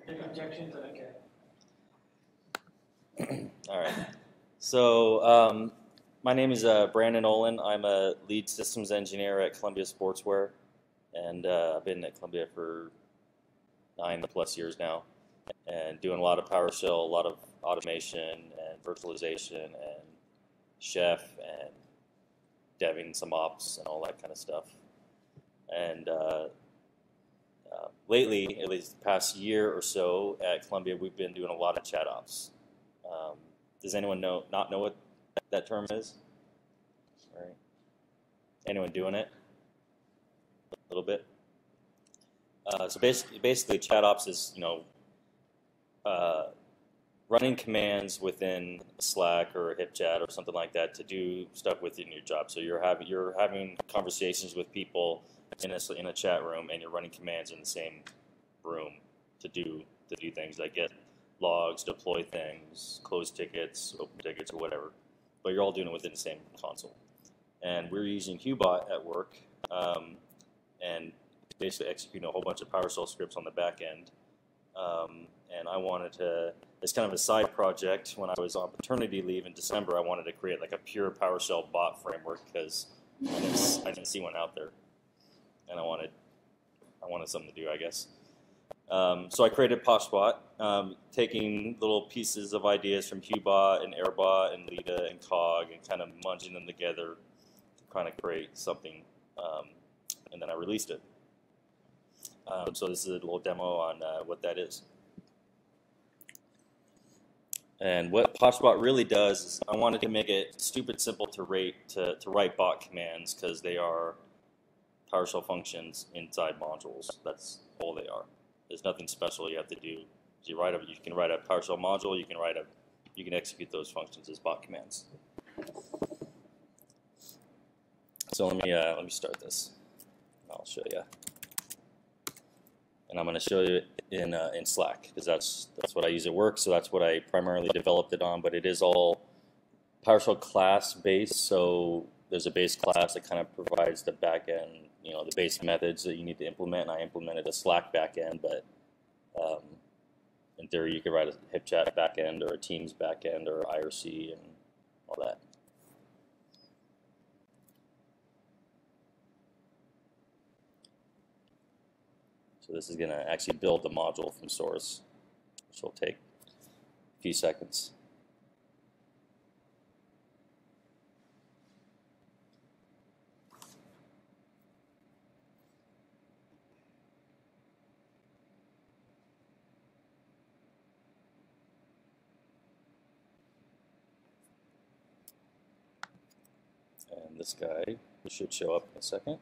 Any objections? Okay. All right. So my name is Brandon Olin. I'm a lead systems engineer at Columbia Sportswear, and I've been at Columbia for 9+ years now, and doing a lot of PowerShell, a lot of automation and virtualization and chef and deving some ops and all that kind of stuff. And lately, at least the past year or so at Columbia, we've been doing a lot of chat ops. Does anyone not know what that term is? All right. Anyone doing it? A little bit. So basically, chat ops is running commands within Slack or HipChat or something like that to do stuff within your job. So you're having conversations with people in a chat room, and you're running commands in the same room to do things like get logs, deploy things, close tickets, open tickets, or whatever. But you're all doing it within the same console. And we're using PoshBot at work, and basically executing a whole bunch of PowerShell scripts on the back end. And I wanted to, as kind of a side project, when I was on paternity leave in December, I wanted to create like a pure PowerShell bot framework because I didn't see one out there, and I wanted something to do, I guess. So I created PoshBot, taking little pieces of ideas from PoshBot and AirBot and Lita and Cog and kind of munging them together to kind of create something, and then I released it. So this is a little demo on what that is. And what PoshBot really does is I wanted to make it stupid simple to write bot commands because they are PowerShell functions inside modules. That's all they are. There's nothing special you have to do. You can write a PowerShell module. You can execute those functions as bot commands. So let me start this. I'll show you. And I'm going to show you in Slack because that's what I use at work. So that's what I primarily developed it on. But it is all PowerShell class based. So there's a base class that kind of provides the backend, the base methods that you need to implement. And I implemented a Slack backend, but in theory, you could write a HipChat backend or a Teams backend or IRC and all that. So this is going to actually build the module from source, which will take a few seconds. And this guy should show up in a second.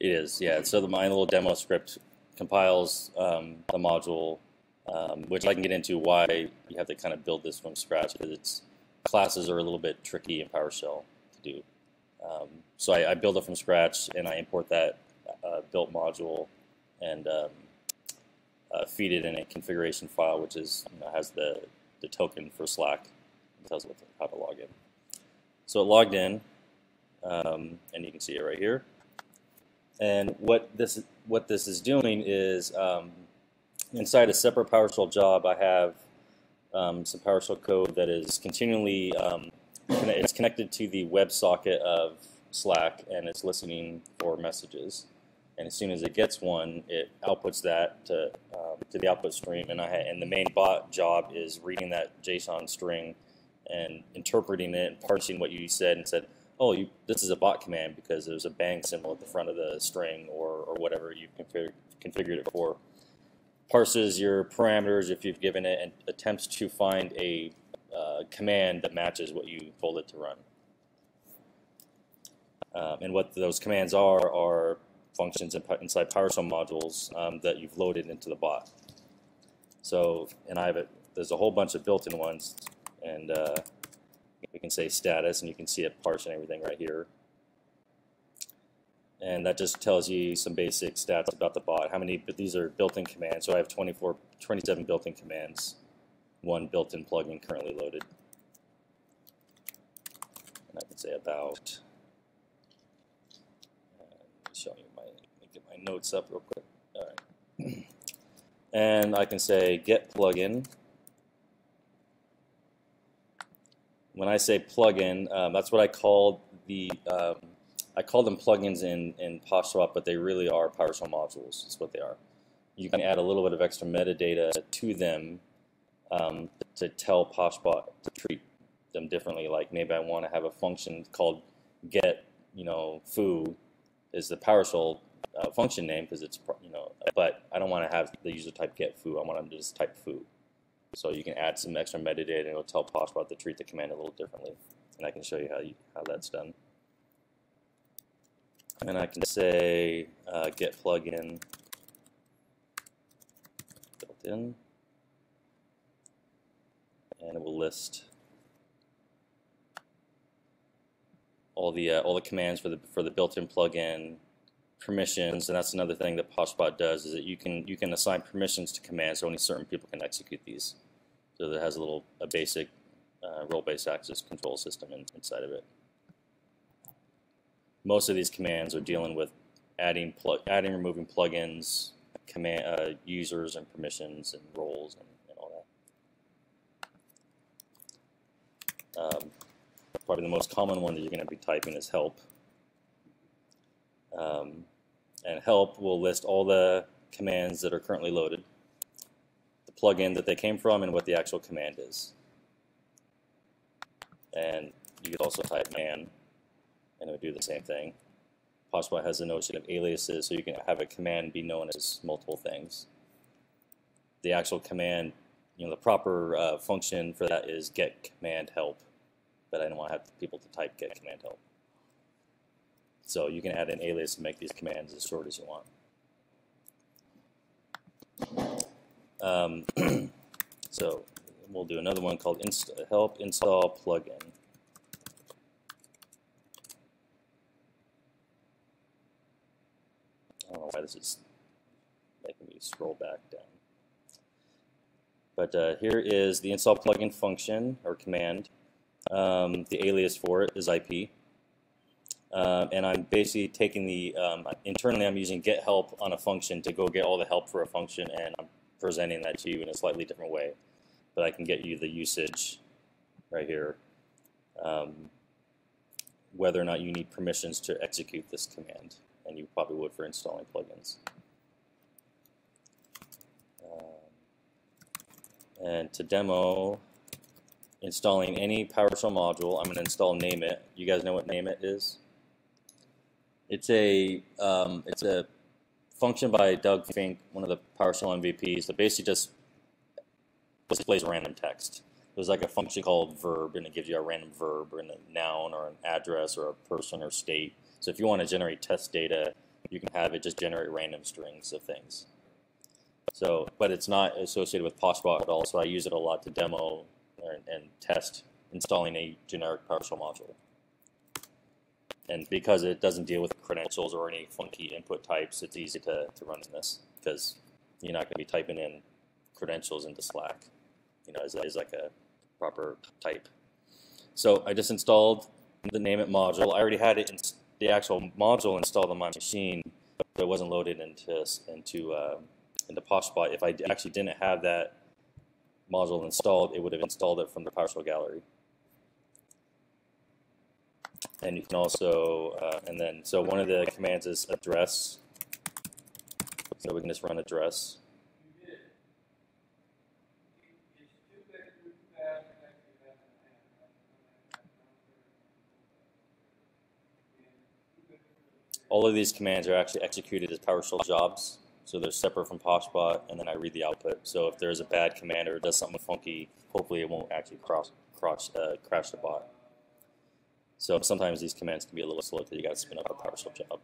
It is, yeah. So my little demo script compiles the module, which I can get into why you have to kind of build this from scratch because classes are a little bit tricky in PowerShell to do. So I build it from scratch and I import that built module and feed it in a configuration file, which is has the token for Slack. It tells it how to log in. So it logged in. And you can see it right here. And what this is doing is inside a separate PowerShell job, I have some PowerShell code that is continually it's connected to the WebSocket of Slack, and it's listening for messages. And as soon as it gets one, it outputs that to the output stream, and the main bot job is reading that JSON string and interpreting it and parsing what you said and said, oh, this is a bot command because there's a bang symbol at the front of the string or whatever you've configured it for. Parses your parameters if you've given it and attempts to find a command that matches what you told it to run. And what those commands are functions inside PowerShell modules that you've loaded into the bot. So, and there's a whole bunch of built-in ones, and we can say status, and you can see it parsing everything right here. And that just tells you some basic stats about the bot. How many, but these are built-in commands. So I have 27 built-in commands, one built-in plugin currently loaded. And I can can say about. Show you let me get my notes up real quick. All right. And I can say get plugin. When I say plugin, that's what I call the I call them plugins in PoshBot, but they really are PowerShell modules. That's what they are. You can add a little bit of extra metadata to them to tell PoshBot to treat them differently. Like maybe I want to have a function called get, foo is the PowerShell function name because it's, but I don't want to have the user type get foo. I want them to just type foo. So you can add some extra metadata and it'll tell PoshBot to treat the command a little differently. And I can show you how that's done. And I can say get plugin built in, and it will list all the commands for the built-in plugin, permissions, and that's another thing that PoshBot does is that you can assign permissions to commands so only certain people can execute these. So that has a basic role-based access control system inside of it. Most of these commands are dealing with adding, removing plugins, users and permissions and roles and all that. Probably the most common one that you're going to be typing is help. And help will list all the commands that are currently loaded, the plugin that they came from, and what the actual command is. And you could also type man, and it would do the same thing. PoshBot has the notion of aliases, so you can have a command be known as multiple things. The actual command, the proper function for that is get command help, but I don't want to have people to type get command help. So you can add an alias to make these commands as short as you want. So we'll do another one called help install plugin. I don't know why this is making me scroll back down. But here is the install plugin function or command. The alias for it is IP. And I'm basically taking internally I'm using get help on a function to go get all the help for a function, and I'm presenting that to you in a slightly different way. But I can get you the usage right here, whether or not you need permissions to execute this command, and you probably would for installing plugins. And to demo installing any PowerShell module, I'm going to install name it. You guys know what name it is? It's a function by Doug Fink, one of the PowerShell MVPs, that basically just displays random text. There's like a function called verb, and it gives you a random verb or a noun or an address or a person or state. So if you want to generate test data, you can have it just generate random strings of things. So, but it's not associated with PoshBot at all, so I use it a lot to demo and test installing a generic PowerShell module. And because it doesn't deal with credentials or any funky input types, it's easy to run in this because you're not going to be typing in credentials into Slack, as like a proper type. So I just installed the name it module. I already had it the actual module installed on my machine, but it wasn't loaded into PoshBot. If I actually didn't have that module installed, it would have installed it from the PowerShell gallery. And you can also, so one of the commands is address. So we can just run address. All of these commands are actually executed as PowerShell jobs. So they're separate from PoshBot, and then I read the output. So if there's a bad command or it does something funky, hopefully it won't actually crash the bot. So sometimes these commands can be a little slow because you got to spin up a PowerShell job.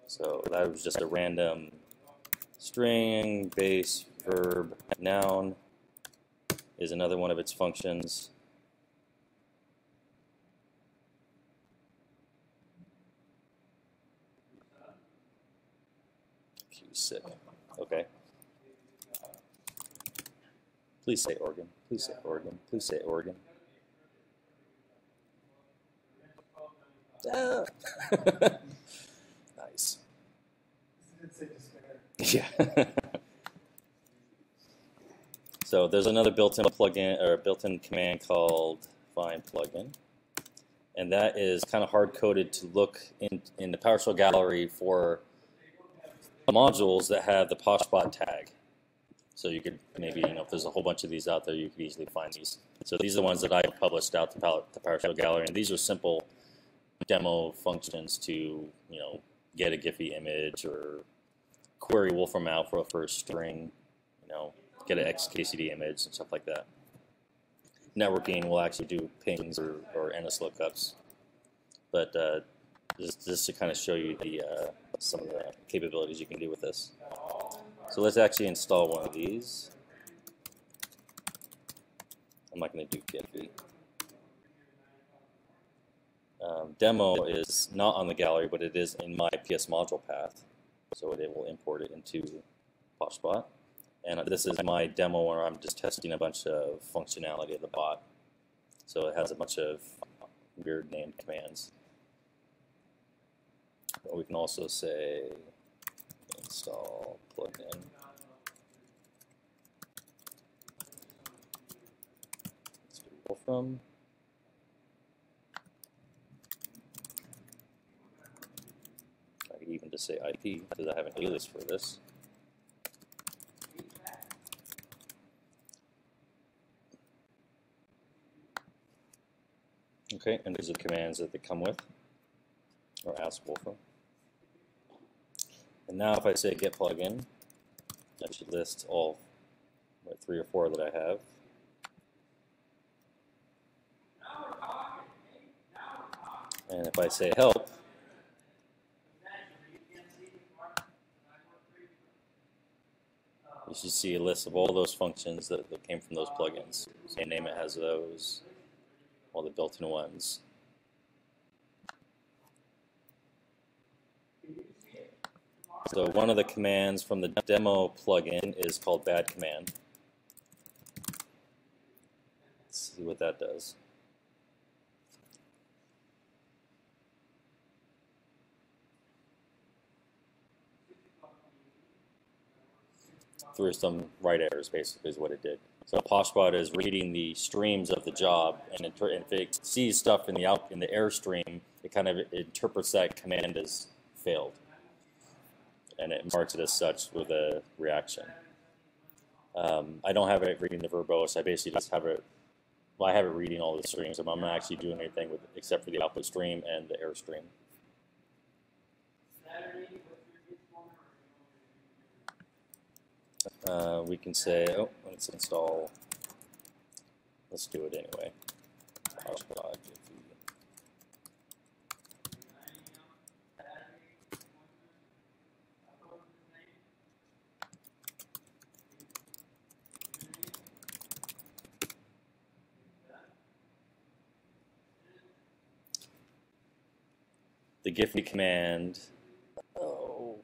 So that was just a random string, base, verb, noun is another one of its functions. Sick. Okay. Please say organ. Please say organ. Please say organ. down. Nice. Yeah. So there's another built-in plugin or built-in command called find plugin, and that is kind of hard-coded to look in the PowerShell gallery for modules that have the PoshBot tag. So you could maybe, if there's a whole bunch of these out there, you could easily find these. So these are the ones that I published out to the PowerShell gallery, and these are simple demo functions to, get a Giphy image or query Wolfram Alpha for a string, get an XKCD image and stuff like that. Networking will actually do pings or NS lookups, but just to kind of show you some of the capabilities you can do with this. So let's actually install one of these. I'm not going to do Giphy. Demo is not on the gallery, but it is in my PS module path, so it will import it into PoshBot. And this is my demo where I'm just testing a bunch of functionality of the bot. So it has a bunch of weird named commands. But we can also say install plugin. Let's do Wolfram. I could even just say IP because I have an alias for this. Okay, and these are commands that they come with, or ask Wolfram. And now if I say get plugin, that should list all 3 or 4 that I have. And if I say help, you should see a list of all those functions that came from those plugins. Same name it has those, all the built-in ones. So one of the commands from the demo plugin is called bad command. Let's see what that does. Through some write errors, basically, is what it did. So PoshBot is reading the streams of the job, and if it sees stuff in the error stream, it kind of interprets that command as failed, and it marks it as such with a reaction. I don't have it reading the verbose. I basically just have it. Well, I have it reading all the streams. I'm not actually doing anything with it except for the output stream and the error stream. We can say, oh, let's install. Let's do it anyway. PoshBot. The Giphy command. Oh.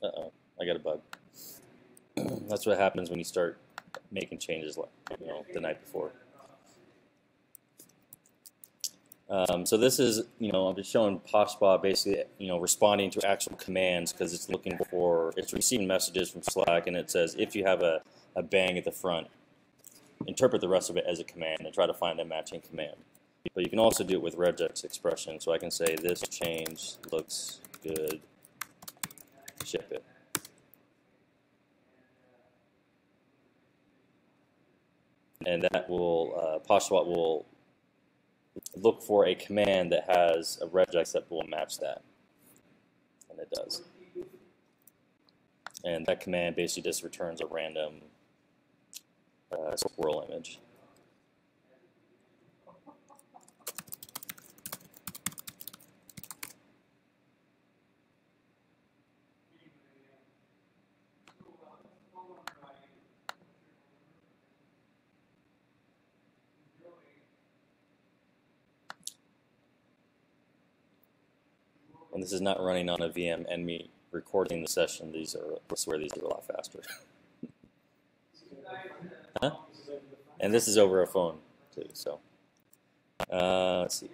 Uh-oh. I got a bug. That's what happens when you start making changes, the night before. So this is, I'm just showing PoshBot basically, responding to actual commands because it's it's receiving messages from Slack, and it says if you have a bang at the front, interpret the rest of it as a command and try to find a matching command. But you can also do it with regex expression. So I can say this change looks good, ship it. And that will, PoshBot will look for a command that has a regex that will match that. And it does. And that command basically just returns a random squirrel image. And this is not running on a VM and me recording the session. I swear these are a lot faster. Huh? And this is over a phone too, so. Let's see.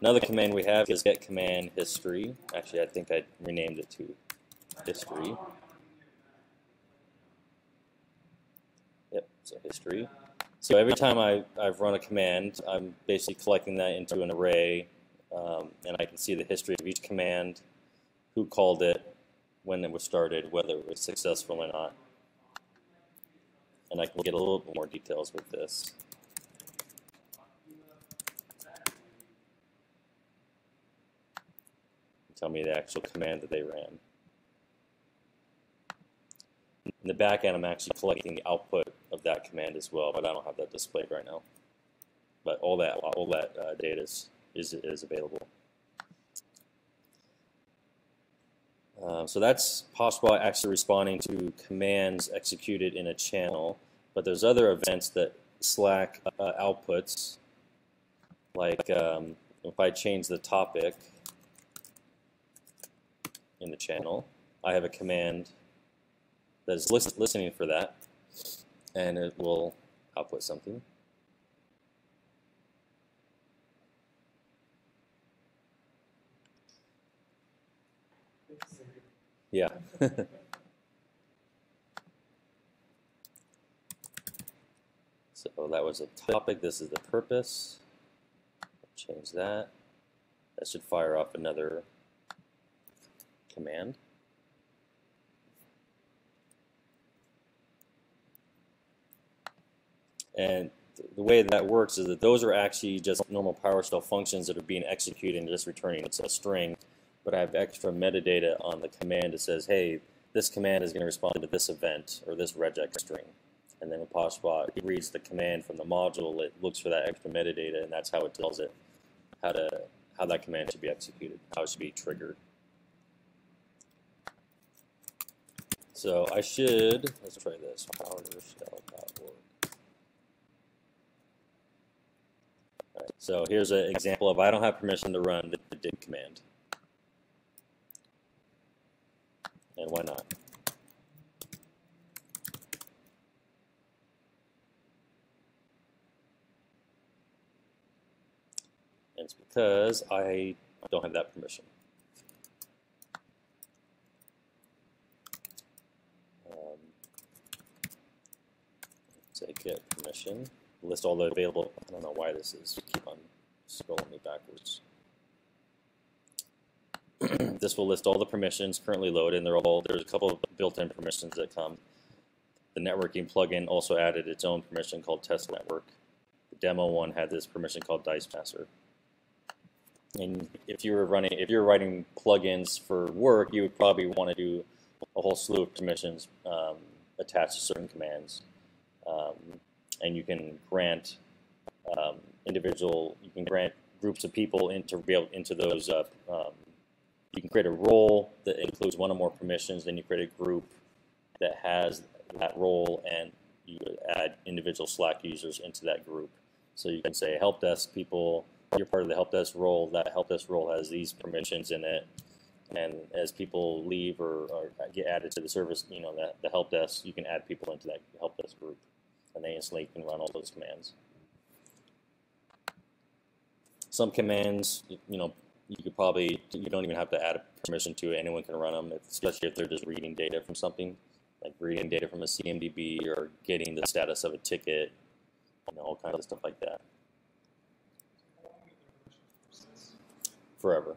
Another command we have is get command history. Actually, I think I renamed it to history. Yep, so history. So every time I've run a command, I'm basically collecting that into an array, and I can see the history of each command, who called it, when it was started, whether it was successful or not. And I can get a little bit more details with this. Tell me the actual command that they ran. In the back end, I'm actually collecting the output of that command as well, but I don't have that displayed right now. But all that data is available. So that's PoshBot actually responding to commands executed in a channel. But there's other events that Slack outputs, like if I change the topic in the channel, I have a command that is listening for that, and it will output something. Yeah. So that was a topic. This is the purpose. Change that. That should fire off another command. And the way that works is that those are actually just normal PowerShell functions that are being executed and just returning. It's a string, but I have extra metadata on the command that says, hey, this command is going to respond to this event or this regex string. And then with PoshBot, it reads the command from the module, it looks for that extra metadata, and that's how it tells it how that command should be executed, how it should be triggered. So I should, let's try this, PowerShell.org. Right, so here's an example of I don't have permission to run the dig command. And why not? And it's because I don't have that permission. Say get permission. List all the available. I don't know why this is. Keep on scrolling me backwards. This will list all the permissions currently loaded, and there's a couple of built-in permissions that come. The networking plugin also added its own permission called Test Network. The demo one had this permission called Dice Master. And if you're writing plugins for work, you would probably want to do a whole slew of permissions attached to certain commands. And you can grant groups of people into those. You can create a role that includes one or more permissions. Then you create a group that has that role, and you add individual Slack users into that group. So you can say help desk people. You're part of the help desk role. That help desk role has these permissions in it. And as people leave or get added to the service, the help desk, you can add people into that help desk group, and they instantly can run all those commands. Some commands, you don't even have to add a permission to it. Anyone can run them, especially if they're just reading data from something, like reading data from a CMDB or getting the status of a ticket, all kinds of stuff like that. Forever.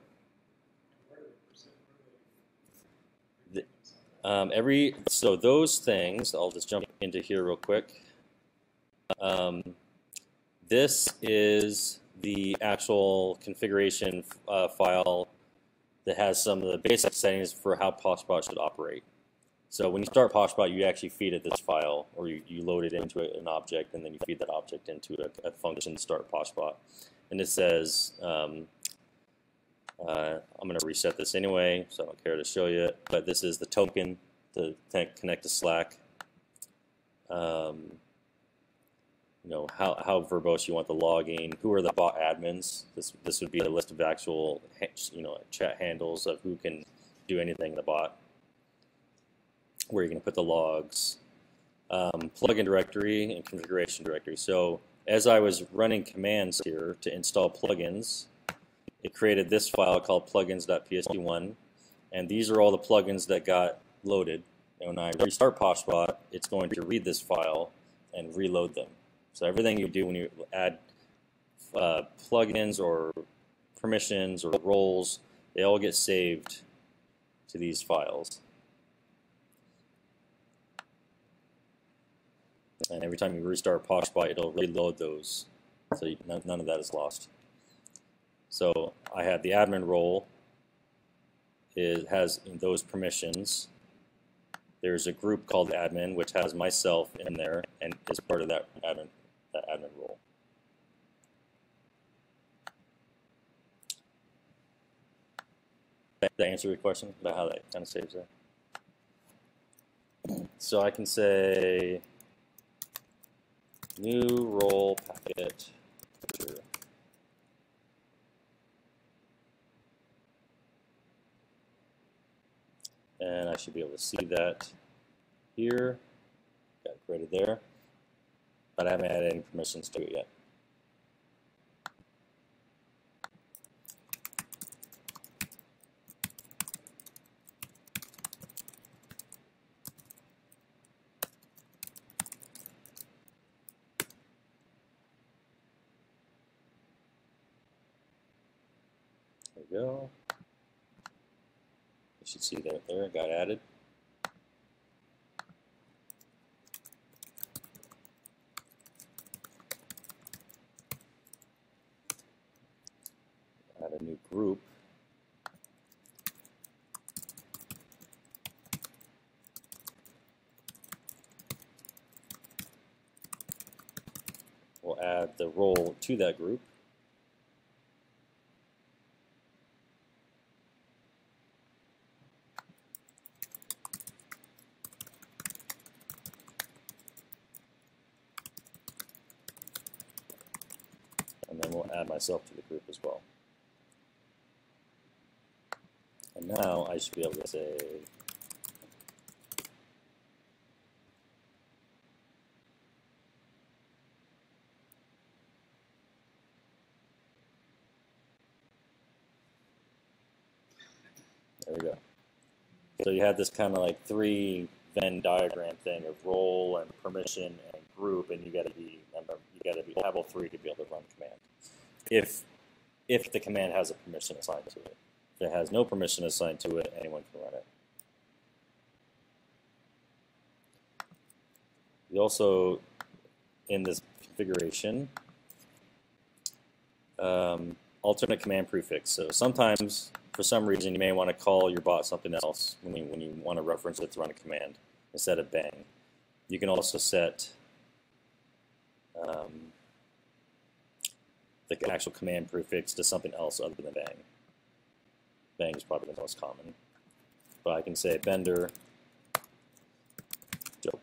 So those things, I'll just jump into here real quick. This is the actual configuration file that has some of the basic settings for how PoshBot should operate. So when you start PoshBot, you actually feed it this file, or you load it into an object, and then you feed that object into a function to start PoshBot. And it says, I'm going to reset this anyway, so I don't care to show you it, but this is the token to connect to Slack. How verbose you want the logging, who are the bot admins. This would be a list of actual chat handles of who can do anything in the bot. Where you're going to put the logs, plugin directory, and configuration directory. So as I was running commands here to install plugins, it created this file called plugins.psd1, and these are all the plugins that got loaded. And when I restart PoshBot, it's going to read this file and reload them. So everything you do when you add plugins or permissions or roles, they all get saved to these files. And every time you restart PoshBot, it'll reload those, so none of that is lost. So I have the admin role. It has those permissions. There's a group called admin, which has myself in there and is part of that admin role. Did that answer your question about how that kind of saves there? So I can say new role packet. And I should be able to see that here. Got it created there. But I haven't added any permissions to it yet. There we go. You should see that there, it got added. Add a new group. We'll add the role to that group. And then we'll add myself to the group as well. And now I should be able to say there we go. So you have this kind of like 3 Venn diagram thing of role and permission and group, and you got to have all 3 to be able to run the command. If the command has a permission assigned to it. If it has no permission assigned to it, anyone can run it. You also, in this configuration, alternate command prefix. So sometimes, for some reason, you may want to call your bot something else when you want to reference it to run a command instead of bang. You can also set the actual command prefix to something else other than bang. Bang is probably the most common. But I can say bender joke.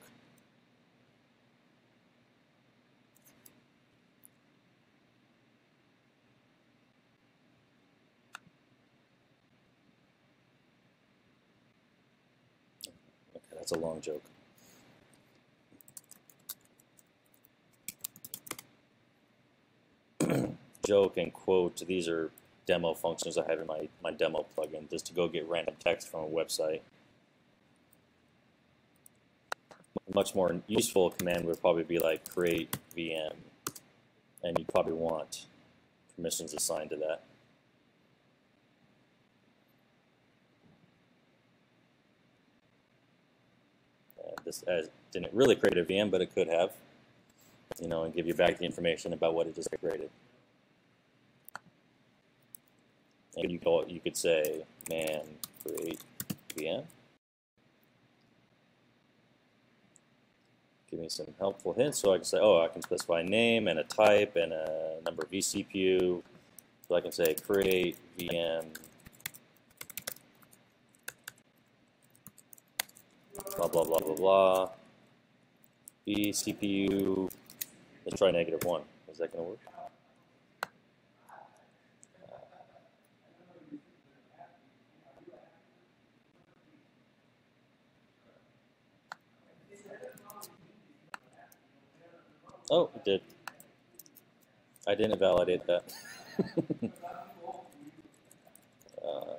Okay, that's a long joke. Joke and quote, these are demo functions I have in my demo plugin just to go get random text from a website. A much more useful command would probably be like create VM, and you probably want permissions assigned to that. And this didn't really create a VM, but it could have, and give you back the information about what it just created. And you could say man create VM. Give me some helpful hints, so I can say, I can specify a name and a type and a number of vCPU. So I can say create VM blah blah blah blah blah vCPU. Let's try -1. Is that going to work? Oh, it did. I didn't validate that. Oh,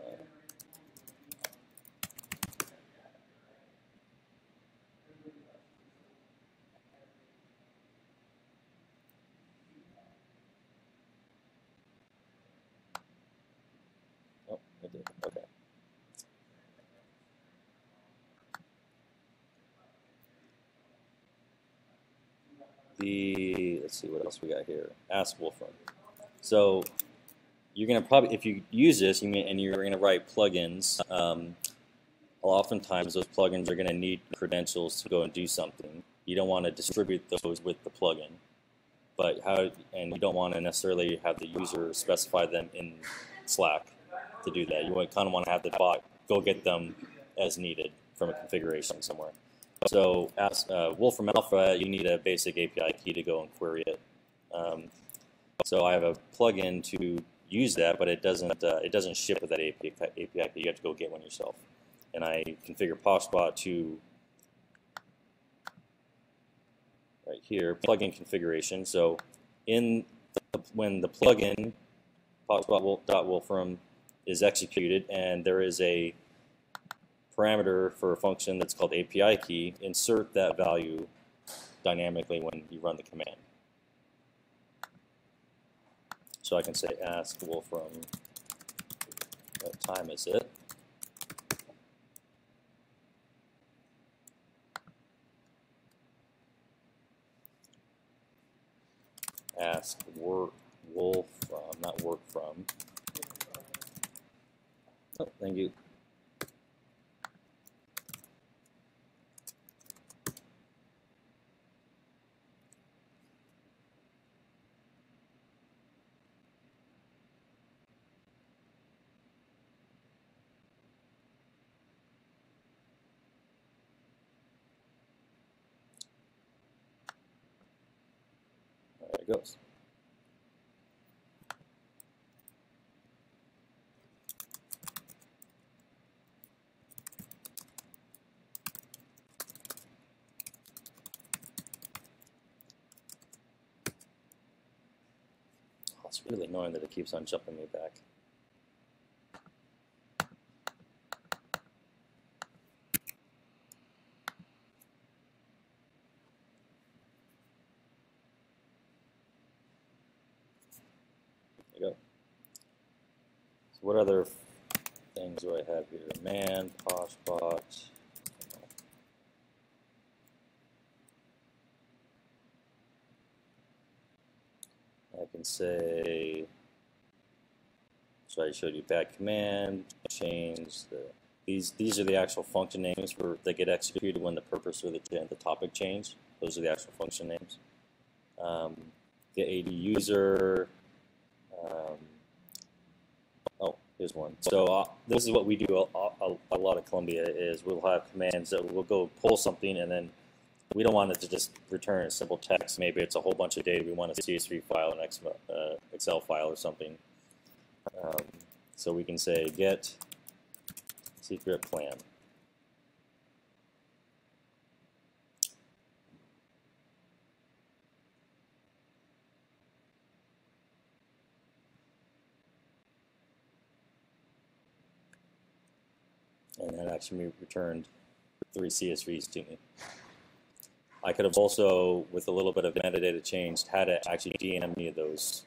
I did. Okay. Let's see what else we got here. Ask Wolfram. So you're gonna probably, if you use this, and you're gonna write plugins. Oftentimes those plugins are gonna need credentials to go and do something. You don't want to distribute those with the plugin, and you don't want to necessarily have the user specify them in Slack to do that. You kind of want to have the bot go get them as needed from a configuration somewhere. So as Wolfram Alpha, you need a basic API key to go and query it. So I have a plugin to use that, but it doesn't ship with that API key. You have to go get one yourself. And I configure PoshBot to right here, plugin configuration. So when the plugin PoshBot.Wolfram is executed, and there is a parameter for a function that's called API key, insert that value dynamically when you run the command. So I can say ask Wolfram, what time is it? Ask Wolfram, not work from. Oh, thank you. There it goes. Oh, it's really annoying that it keeps on jumping me back. There you go. So what other things do I have here? Man, PoshBot. I can say, so I showed you bad command, change these are the actual function names that get executed when the purpose or the topic change. Those are the actual function names. Get AD user. Oh, here's one. So this is what we do a lot of Columbia is we'll have commands that we'll go pull something, and then we don't want it to just return a simple text. Maybe it's a whole bunch of data. We want a CSV file, an Excel file or something. So we can say get secret plan. And that actually returned 3 CSVs to me. I could have also, with a little bit of metadata changed, had it actually DM me those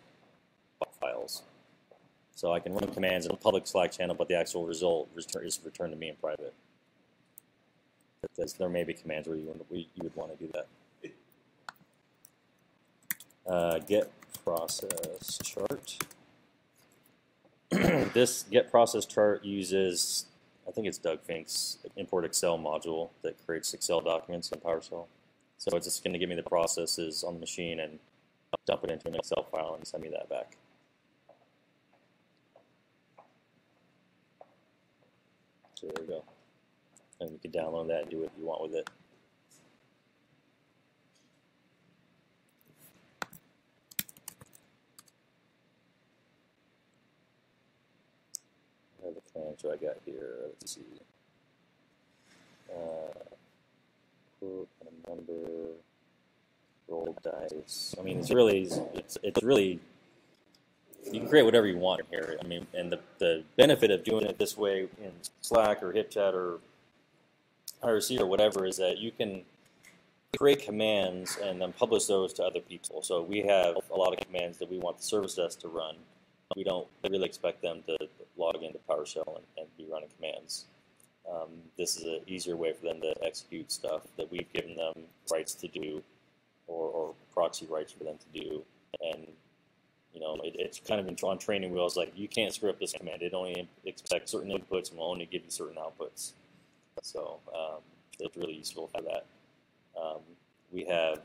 files. So I can run commands in a public Slack channel, but the actual result is returned to me in private. Because there may be commands where you would want to do that. Get process chart. This get process chart uses, I think it's Doug Fink's import Excel module that creates Excel documents in PowerShell. So it's just going to give me the processes on the machine and dump it into an Excel file and send me that back. So there you go. And you can download that and do what you want with it. What are the commands I got here? Let's see. Quote and a number, roll dice. I mean, it's really, you can can create whatever you want here. I mean, and the benefit of doing it this way in Slack or HipChat or IRC or whatever is that you can create commands and then publish those to other people. So we have a lot of commands that we want the service desk to run. We don't really expect them to log into PowerShell and be running commands. This is an easier way for them to execute stuff that we've given them rights to do, or proxy rights for them to do. And you know, it's kind of on training wheels. Like, you can't screw up this command. It only expects certain inputs and will only give you certain outputs. So it's really useful for that. We have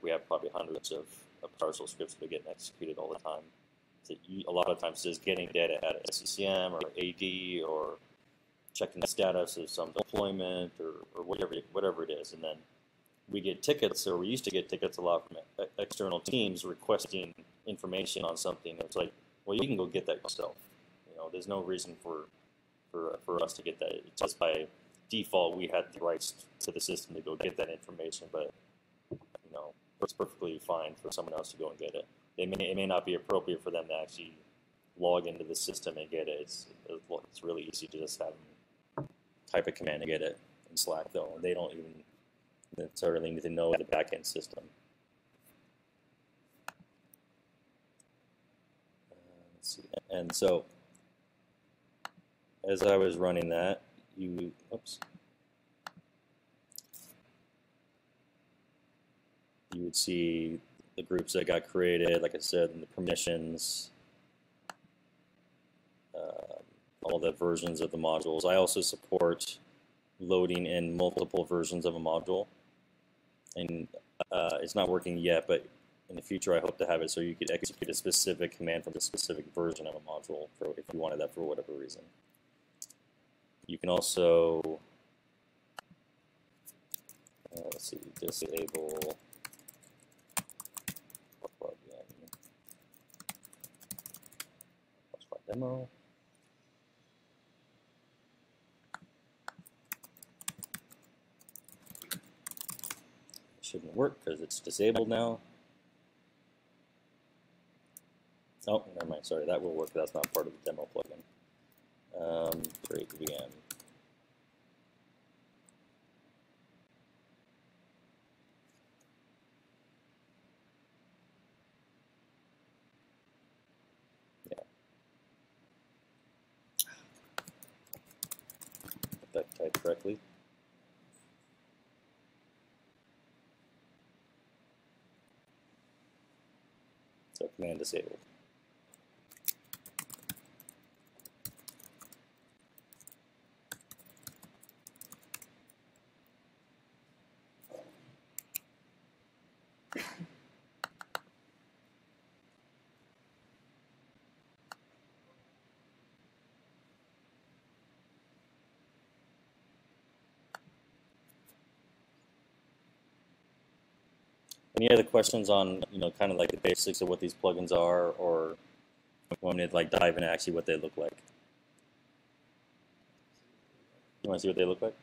we have probably hundreds of PowerShell scripts that are getting executed all the time. So a lot of times it's getting data out of SCCM or AD, or checking the status of some deployment, or whatever it is. And then we get tickets, or we used to get tickets a lot from external teams requesting information on something. It's like, well, you can go get that yourself. You know, there's no reason for us to get that. It's just by default, we had the rights to the system to go get that information, but you know, it's perfectly fine for someone else to go and get it. It may not be appropriate for them to actually log into the system and get it. It's really easy to just have them type a command to get it in Slack, though. They don't even necessarily need to know the backend system. Let's see. And so, as I was running that, you would see the groups that got created, like I said, and the permissions, all the versions of the modules. I also support loading in multiple versions of a module, and it's not working yet, but in the future I hope to have it so you could execute a specific command from a specific version of a module if you wanted that for whatever reason. You can also, let's see, disable PoshBot demo. Shouldn't work because it's disabled now. Oh, never mind. Sorry, that will work. That's not part of the demo plugin. Create VM. Yeah. Get that typed correctly. So command disabled. Any other questions on, you know, kind of like the basics of what these plugins are, or want me to like dive into actually what they look like? You want to see what they look like?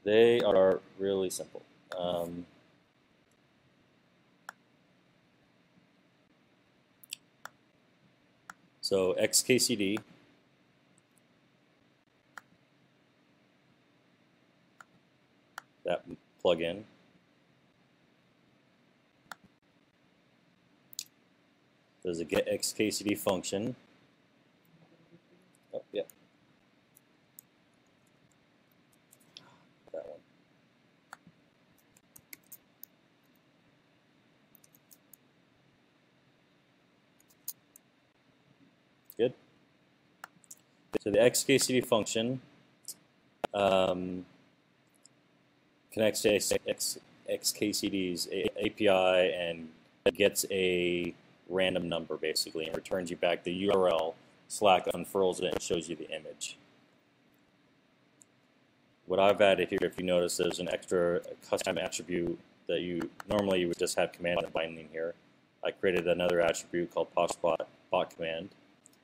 They are really simple. So XKCD, that plugin. There's a get XKCD function. Oh, yeah. That one. Good. So the XKCD function connects to XKCD's API and gets a random number, basically, and returns you back the URL. Slack unfurls it and shows you the image. What I've added here, if you notice, there's an extra custom attribute that you would just have command line binding here. I created another attribute called PoshBot bot command,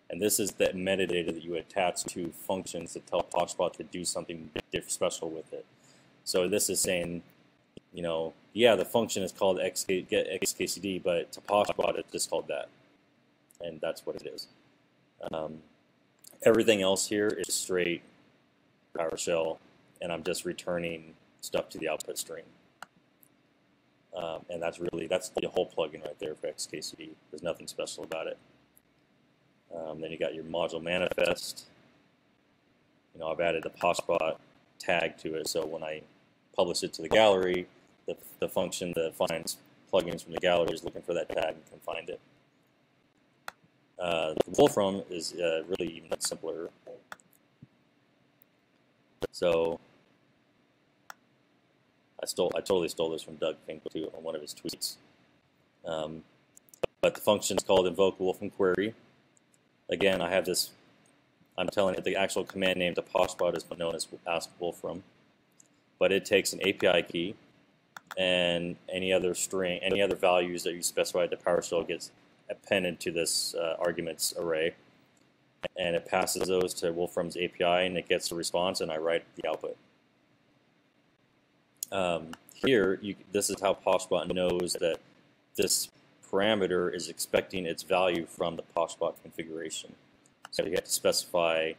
and this is the metadata that you attach to functions that tell PoshBot to do something special with it. So this is saying, you know, yeah, the function is called get XKCD, but to PoshBot it's just called that. and that's what it is. Everything else here is straight PowerShell, and I'm just returning stuff to the output stream. And that's the whole plugin right there for XKCD. There's nothing special about it. Then you got your module manifest. You know, I've added the PoshBot tag to it, so when I publish it to the gallery, the function that finds plugins from the gallery is looking for that tag and can find it. The Wolfram is really even simpler. So I totally stole this from Doug Fink too on one of his tweets. But the function is called invoke Wolfram query. Again, I have this. I'm telling it the actual command name to PoshBot is known as ask Wolfram, but it takes an API key and any other string, any other values that you specified to PowerShell gets appended to this arguments array, and it passes those to Wolfram's API, and it gets a response, and I write the output. Here, this is how PoshBot knows that this parameter is expecting its value from the PoshBot configuration. So you have to specify.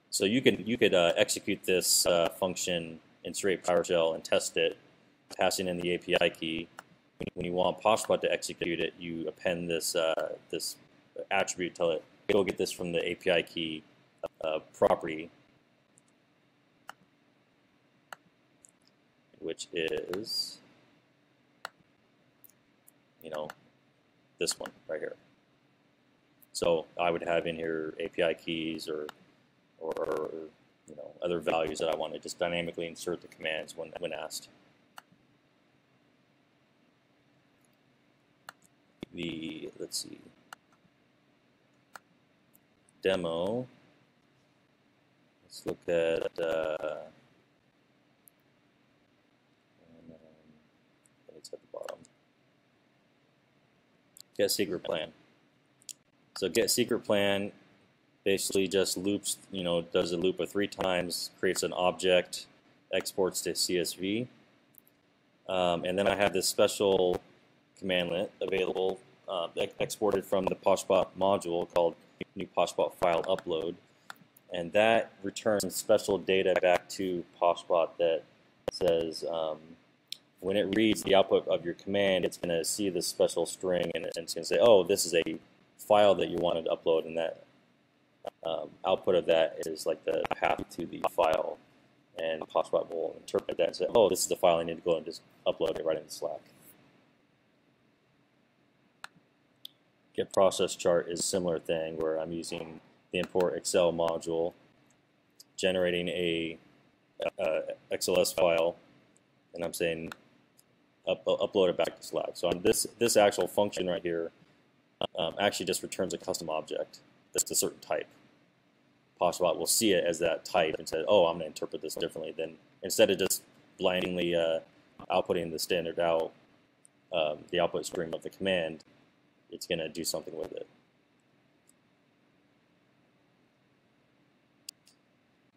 So you could execute this function in straight PowerShell and test it, passing in the API key. When you want PoshBot to execute it, you append this this attribute, tell it go get this from the API key property, which is, you know, this one right here. So I would have in here API keys or you know, other values that I want to just dynamically insert the commands when asked. Let's see, demo. Let's look at it's at the bottom. Get secret plan. So get secret plan basically just loops, you know, does a loop of 3 times, creates an object, exports to CSV, and then I have this special commandlet available, exported from the PoshBot module called new PoshBot file upload, and that returns special data back to PoshBot that says when it reads the output of your command, it's going to see this special string, and it's going to say, oh, this is a file that you wanted to upload, and that output of that is like the path to the file, and PoshBot will interpret that and say, oh, this is the file I need to go and just upload it right into Slack. Get process chart is a similar thing where I'm using the import Excel module, generating a XLS file, and I'm saying upload it back to Slack. So on this actual function right here actually just returns a custom object that's a certain type. PoshBot will see it as that type and say, oh, I'm going to interpret this differently. Then instead of just blindly outputting the standard out, the output stream of the command, it's going to do something with it.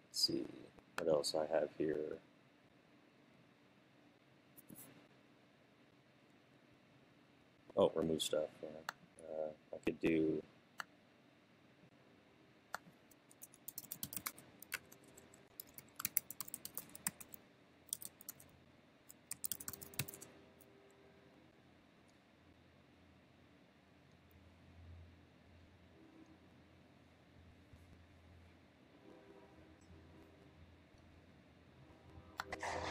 Let's see what else I have here. Oh, remove stuff. Yeah. I could do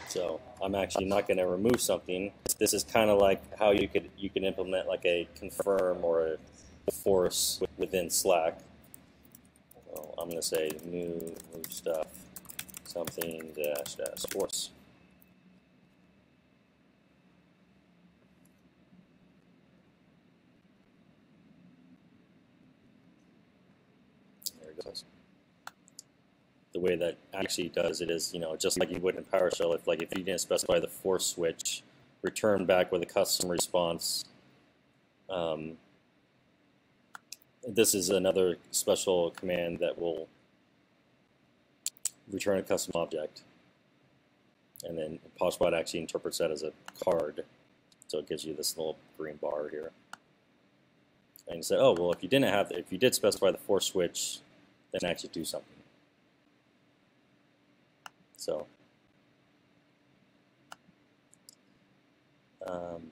So I'm actually not going to remove something. This is kind of like how you can implement like a confirm or a force within Slack. So I'm going to say new stuff something dash force. There it goes. The way that actually does it is, you know, just like you would in PowerShell, if you didn't specify the force switch, return back with a custom response. This is another special command that will return a custom object, and then PoshBot actually interprets that as a card, so it gives you this little green bar here. and you say, oh well, if you didn't have, if you did specify the for switch, then actually do something. So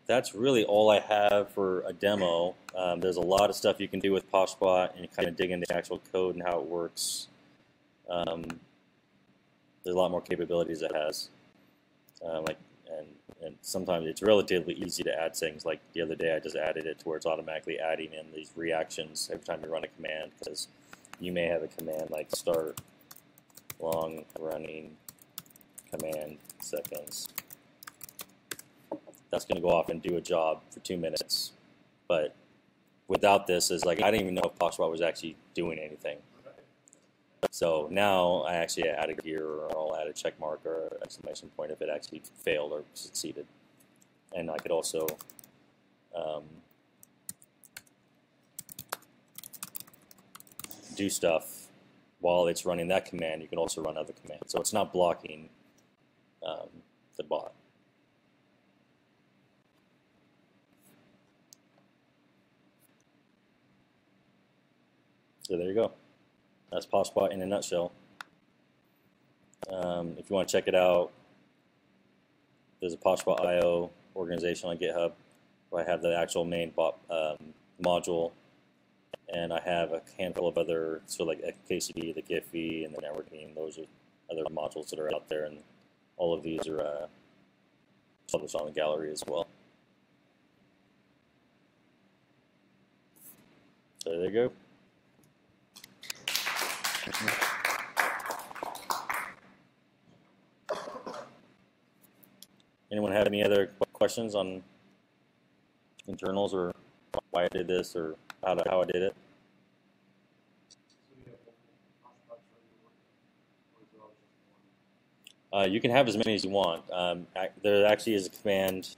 that's really all I have for a demo. There's a lot of stuff you can do with PoshBot, and you kind of dig into the actual code and how it works. There's a lot more capabilities it has. And sometimes it's relatively easy to add things. Like the other day, I just added it to where it's automatically adding in these reactions every time you run a command, because you may have a command like start long running command seconds. That's going to go off and do a job for 2 minutes. But without this, is like I didn't even know if PoshBot was actually doing anything. So now I actually add a gear, or I'll add a check mark or an exclamation point if it actually failed or succeeded. And I could also do stuff while it's running that command. You can also run other commands. So it's not blocking the bot. So there you go. That's PoshBot in a nutshell. If you want to check it out, there's a PoshBot.io organization on GitHub where I have the actual main bot module, and I have a handful of other, so like KCD, the Giphy, and the networking. Those are other modules that are out there, and all of these are published on the gallery as well. So there you go. Anyone have any other questions on internals, or why I did this, or how I did it? You can have as many as you want. There actually is a command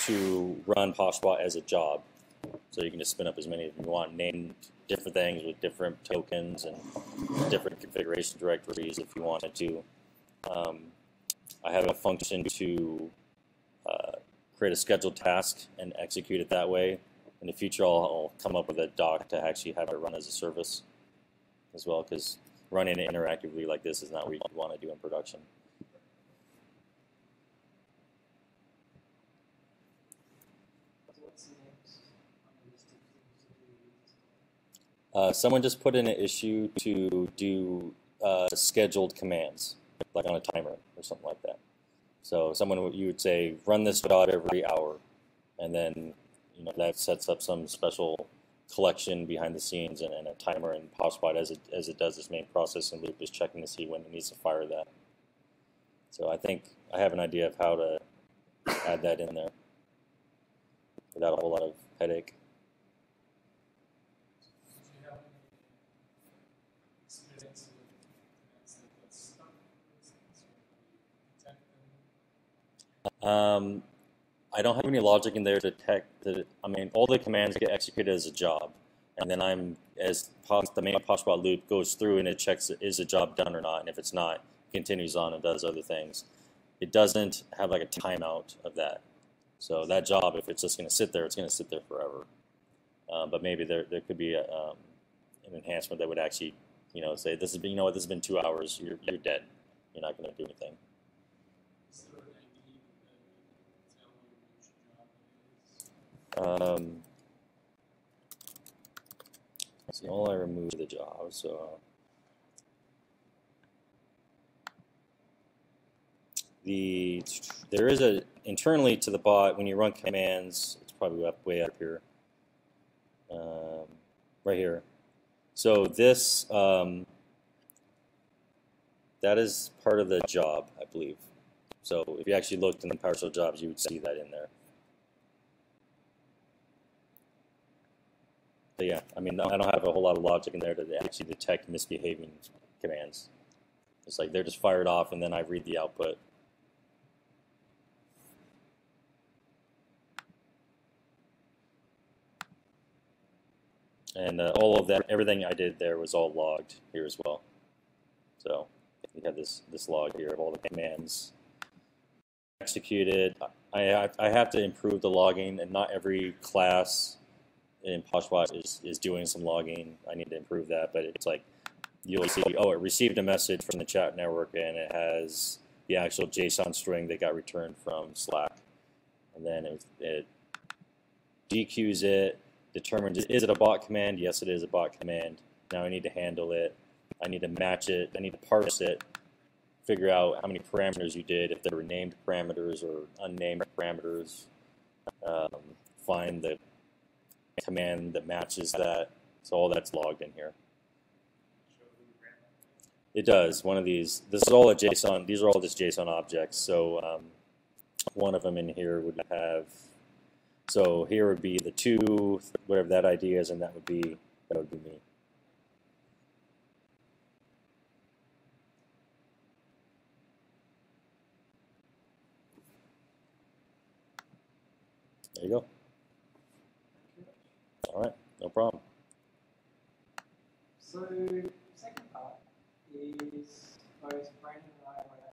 to run PoshBot as a job. So you can just spin up as many as you want, name different things with different tokens and different configuration directories if you wanted to. I have a function to create a scheduled task and execute it that way. In the future, I'll come up with a doc to actually have it run as a service as well, because running it interactively like this is not what you want to do in production. Someone just put in an issue to do scheduled commands, like on a timer or something like that. So you would say, run this job every hour, and then that sets up some special collection behind the scenes and a timer, and PoshBot as it does its main processing loop is checking to see when it needs to fire that. So I think I have an idea of how to add that in there without a whole lot of headache. I don't have any logic in there to detect that. I mean, all the commands get executed as a job, and then the main PoshBot loop goes through and it checks is the job done or not, and if it's not, it continues on and does other things. It doesn't have like a timeout of that. So that job, if it's just going to sit there, it's going to sit there forever. But maybe there could be an enhancement that would actually, say this has been, this has been 2 hours. You're dead. You're not going to do anything. See, all I removed the job, so there is internally to the bot when you run commands. It's probably way up here, right here. So this that is part of the job, I believe. So if you actually looked in the PowerShell jobs, you would see that in there. But yeah, I mean, I don't have a whole lot of logic in there to actually detect misbehaving commands. It's like they're just fired off, and then I read the output. And all of that, everything I did there was all logged here as well. So we have this log here of all the commands executed. I have to improve the logging, and not every class in PoshBot is doing some logging. I need to improve that, but it's like you'll see, oh, it received a message from the chat network, and it has the actual JSON string that got returned from Slack. And then it dequeues it, determines, is it a bot command? Yes, it is a bot command. Now I need to handle it. I need to match it. I need to parse it, figure out how many parameters you did, if they were named parameters or unnamed parameters, find the command that matches that. So all that's logged in here. It does. One of these. This is all a JSON. These are all just JSON objects. So one of them in here would have. So here would be the 2, whatever that ID is, and that would be me. There you go. All right, no problem. So second part is, I was Brandon